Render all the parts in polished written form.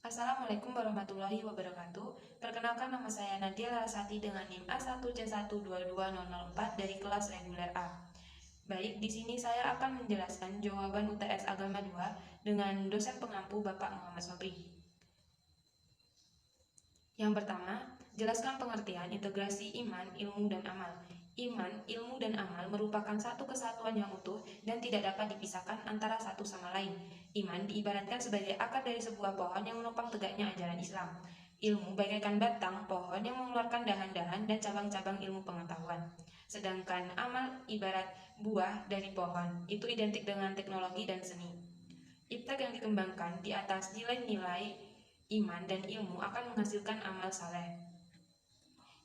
Assalamualaikum warahmatullahi wabarakatuh. Perkenalkan, nama saya Nadia Larasati dengan NIM A1C122004 dari kelas reguler A. Baik, di sini saya akan menjelaskan jawaban UTS Agama 2 dengan dosen pengampu Bapak Muhammad Sobri. Yang pertama, jelaskan pengertian integrasi iman, ilmu, dan amal. Iman, ilmu, dan amal merupakan satu kesatuan yang utuh dan tidak dapat dipisahkan antara satu sama lain. Iman diibaratkan sebagai akar dari sebuah pohon yang menopang tegaknya ajaran Islam. Ilmu bagaikan batang pohon yang mengeluarkan dahan-dahan dan cabang-cabang ilmu pengetahuan. Sedangkan amal ibarat buah dari pohon, itu identik dengan teknologi dan seni. Iptek yang dikembangkan di atas nilai-nilai iman dan ilmu akan menghasilkan amal saleh.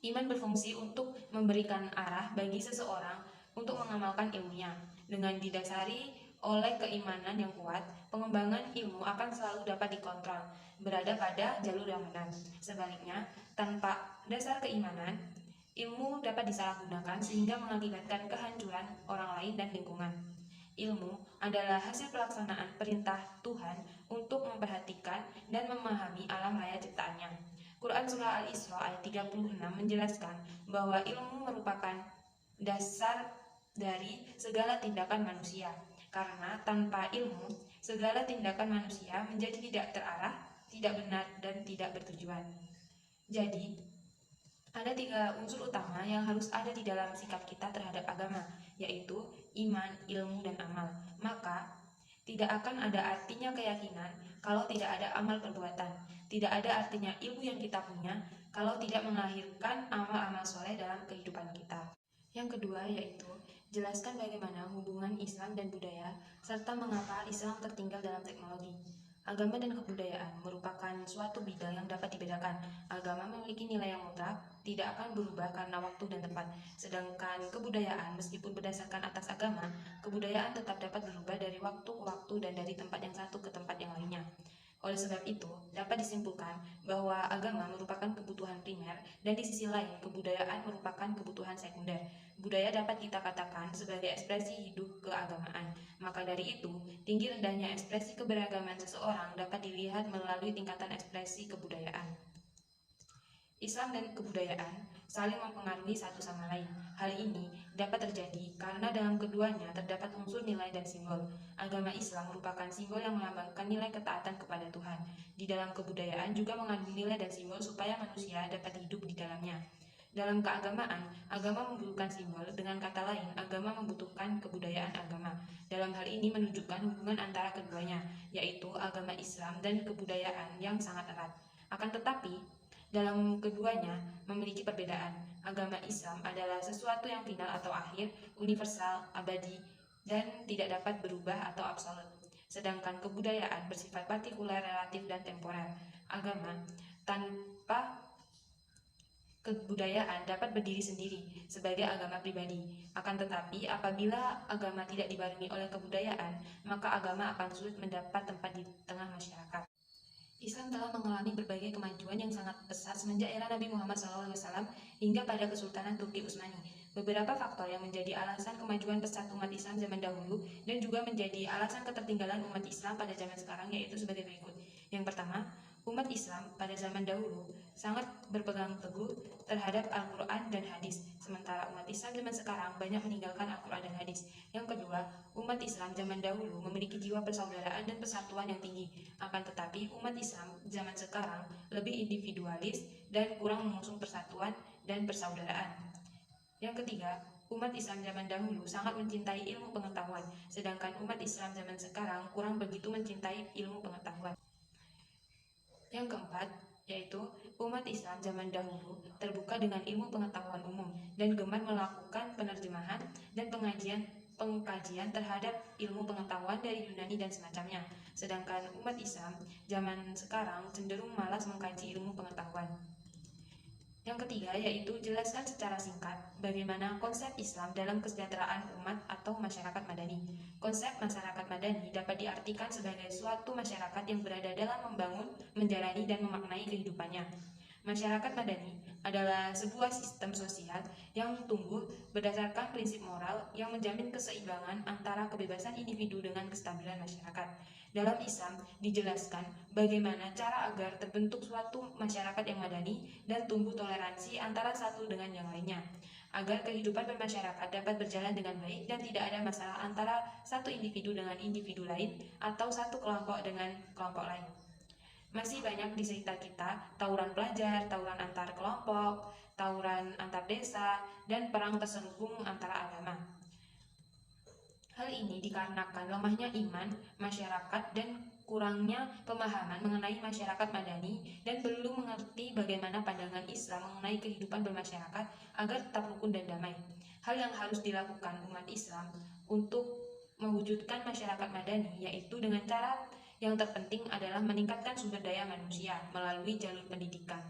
Iman berfungsi untuk memberikan arah bagi seseorang untuk mengamalkan ilmunya. Dengan didasari oleh keimanan yang kuat, pengembangan ilmu akan selalu dapat dikontrol, berada pada jalur yang benar. Sebaliknya, tanpa dasar keimanan, ilmu dapat disalahgunakan sehingga mengakibatkan kehancuran orang lain dan lingkungan. Ilmu adalah hasil pelaksanaan perintah Tuhan untuk memperhatikan dan memahami alam raya ciptaannya. Quran Surah Al-Isra ayat 36 menjelaskan bahwa ilmu merupakan dasar dari segala tindakan manusia. Karena tanpa ilmu, segala tindakan manusia menjadi tidak terarah, tidak benar, dan tidak bertujuan. Jadi, ada 3 unsur utama yang harus ada di dalam sikap kita terhadap agama, yaitu iman, ilmu, dan amal. Maka, tidak akan ada artinya keyakinan kalau tidak ada amal perbuatan. Tidak ada artinya ilmu yang kita punya kalau tidak melahirkan amal-amal soleh dalam kehidupan kita. Yang kedua yaitu jelaskan bagaimana hubungan Islam dan budaya serta mengapa Islam tertinggal dalam teknologi. Agama dan kebudayaan merupakan suatu bidang yang dapat dibedakan. Agama memiliki nilai yang mutlak, tidak akan berubah karena waktu dan tempat. Sedangkan kebudayaan, meskipun berdasarkan atas agama, kebudayaan tetap dapat berubah dari waktu ke waktu dan dari tempat yang satu ke tempat yang lainnya. Oleh sebab itu, dapat disimpulkan bahwa agama merupakan kebutuhan primer dan di sisi lain kebudayaan merupakan kebutuhan sekunder. Budaya dapat kita katakan sebagai ekspresi hidup keagamaan. Maka dari itu, tinggi rendahnya ekspresi keberagaman seseorang dapat dilihat melalui tingkatan ekspresi kebudayaan. Islam dan kebudayaan saling mempengaruhi satu sama lain. Hal ini dapat terjadi karena dalam keduanya terdapat unsur nilai dan simbol. Agama Islam merupakan simbol yang melambangkan nilai ketaatan kepada Tuhan. Di dalam kebudayaan juga mengandung nilai dan simbol supaya manusia dapat hidup di dalamnya. Dalam keagamaan, agama membutuhkan simbol, dengan kata lain, agama membutuhkan kebudayaan agama. Dalam hal ini menunjukkan hubungan antara keduanya, yaitu agama Islam dan kebudayaan yang sangat erat. Akan tetapi, dalam keduanya memiliki perbedaan. Agama Islam adalah sesuatu yang final atau akhir, universal, abadi, dan tidak dapat berubah atau absolut. Sedangkan kebudayaan bersifat partikular, relatif, dan temporer. Agama tanpa kebudayaan dapat berdiri sendiri sebagai agama pribadi. Akan tetapi, apabila agama tidak dibarengi oleh kebudayaan, maka agama akan sulit mendapat tempat di tengah masyarakat. Islam telah mengalami berbagai kemajuan yang sangat pesat semenjak era Nabi Muhammad SAW hingga pada Kesultanan Turki Utsmani. Beberapa faktor yang menjadi alasan kemajuan pesat umat Islam zaman dahulu dan juga menjadi alasan ketertinggalan umat Islam pada zaman sekarang yaitu sebagai berikut. Yang pertama, umat Islam pada zaman dahulu sangat berpegang teguh terhadap Al-Quran dan hadis, sementara umat Islam zaman sekarang banyak meninggalkan Al-Quran dan hadis. Yang kedua, umat Islam zaman dahulu memiliki jiwa persaudaraan dan persatuan yang tinggi, akan tetapi umat Islam zaman sekarang lebih individualis dan kurang mengusung persatuan dan persaudaraan. Yang ketiga, umat Islam zaman dahulu sangat mencintai ilmu pengetahuan, sedangkan umat Islam zaman sekarang kurang begitu mencintai ilmu pengetahuan. Yang keempat, yaitu umat Islam zaman dahulu terbuka dengan ilmu pengetahuan umum dan gemar melakukan penerjemahan dan pengkajian terhadap ilmu pengetahuan dari Yunani dan semacamnya. Sedangkan umat Islam zaman sekarang cenderung malas mengkaji ilmu pengetahuan. Yang ketiga yaitu jelaskan secara singkat bagaimana konsep Islam dalam kesejahteraan umat atau masyarakat madani. Konsep masyarakat madani dapat diartikan sebagai suatu masyarakat yang berada dalam membangun, menjalani, dan memaknai kehidupannya. Masyarakat madani adalah sebuah sistem sosial yang tumbuh berdasarkan prinsip moral yang menjamin keseimbangan antara kebebasan individu dengan kestabilan masyarakat. Dalam Islam dijelaskan bagaimana cara agar terbentuk suatu masyarakat yang madani dan tumbuh toleransi antara satu dengan yang lainnya, agar kehidupan bermasyarakat dapat berjalan dengan baik dan tidak ada masalah antara satu individu dengan individu lain atau satu kelompok dengan kelompok lain. Masih banyak di sekitar kita, tawuran pelajar, tawuran antar kelompok, tawuran antar desa, dan perang terselubung antara agama. Hal ini dikarenakan lemahnya iman masyarakat dan kurangnya pemahaman mengenai masyarakat madani dan belum mengerti bagaimana pandangan Islam mengenai kehidupan bermasyarakat agar tetap rukun dan damai. Hal yang harus dilakukan umat Islam untuk mewujudkan masyarakat madani yaitu dengan cara yang terpenting adalah meningkatkan sumber daya manusia melalui jalur pendidikan.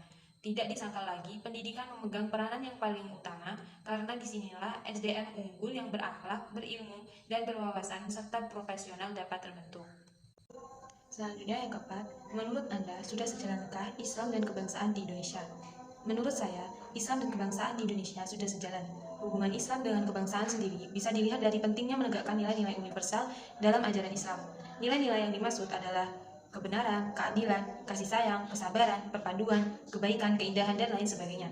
Tidak disangka lagi, pendidikan memegang peranan yang paling utama karena disinilah SDM unggul yang berakhlak, berilmu, dan berwawasan serta profesional dapat terbentuk. Selanjutnya yang keempat, menurut Anda sudah sejalankah Islam dan kebangsaan di Indonesia? Menurut saya, Islam dan kebangsaan di Indonesia sudah sejalan. Hubungan Islam dengan kebangsaan sendiri bisa dilihat dari pentingnya menegakkan nilai-nilai universal dalam ajaran Islam. Nilai-nilai yang dimaksud adalah kebenaran, keadilan, kasih sayang, kesabaran, perpaduan, kebaikan, keindahan, dan lain sebagainya.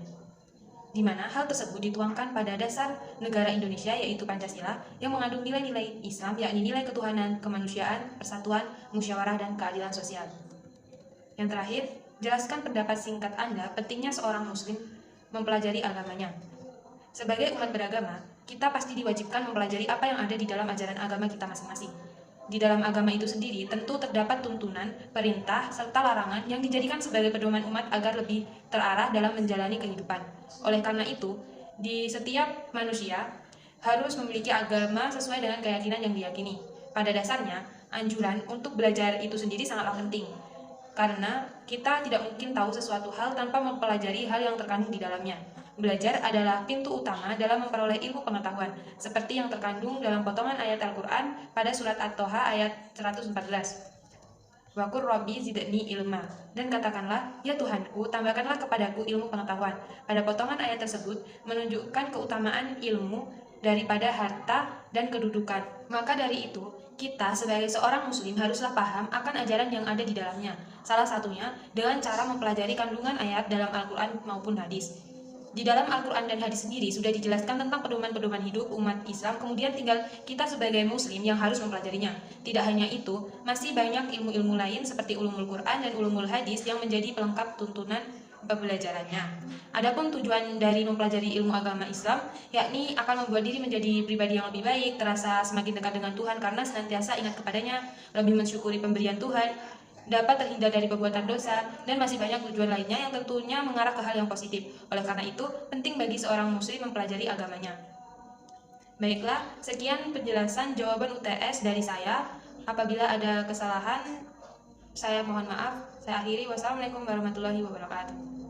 Di mana hal tersebut dituangkan pada dasar negara Indonesia yaitu Pancasila yang mengandung nilai-nilai Islam yakni nilai ketuhanan, kemanusiaan, persatuan, musyawarah, dan keadilan sosial. Yang terakhir, jelaskan pendapat singkat Anda pentingnya seorang muslim mempelajari agamanya. Sebagai umat beragama, kita pasti diwajibkan mempelajari apa yang ada di dalam ajaran agama kita masing-masing. Di dalam agama itu sendiri tentu terdapat tuntunan, perintah, serta larangan yang dijadikan sebagai pedoman umat agar lebih terarah dalam menjalani kehidupan. Oleh karena itu, di setiap manusia harus memiliki agama sesuai dengan keyakinan yang diyakini. Pada dasarnya, anjuran untuk belajar itu sendiri sangatlah penting, karena kita tidak mungkin tahu sesuatu hal tanpa mempelajari hal yang terkandung di dalamnya. Belajar adalah pintu utama dalam memperoleh ilmu pengetahuan, seperti yang terkandung dalam potongan ayat Al-Quran pada surat At-Toha ayat 114. Waqur Rabbi zidni ilma, dan katakanlah, ya Tuhanku, tambahkanlah kepadaku ilmu pengetahuan. Pada potongan ayat tersebut menunjukkan keutamaan ilmu daripada harta dan kedudukan. Maka dari itu, kita sebagai seorang muslim haruslah paham akan ajaran yang ada di dalamnya. Salah satunya dengan cara mempelajari kandungan ayat dalam Al-Quran maupun hadis. Di dalam Al-Quran dan hadis sendiri sudah dijelaskan tentang pedoman-pedoman hidup umat Islam, kemudian tinggal kita sebagai muslim yang harus mempelajarinya. Tidak hanya itu, masih banyak ilmu-ilmu lain seperti ulumul Quran dan ulumul hadis yang menjadi pelengkap tuntunan pembelajarannya. Adapun tujuan dari mempelajari ilmu agama Islam, yakni akan membuat diri menjadi pribadi yang lebih baik, terasa semakin dekat dengan Tuhan karena senantiasa ingat kepadanya, lebih mensyukuri pemberian Tuhan, dapat terhindar dari perbuatan dosa, dan masih banyak tujuan lainnya yang tentunya mengarah ke hal yang positif. Oleh karena itu, penting bagi seorang muslim mempelajari agamanya. Baiklah, sekian penjelasan jawaban UTS dari saya. Apabila ada kesalahan, saya mohon maaf. Saya akhiri. Wassalamualaikum warahmatullahi wabarakatuh.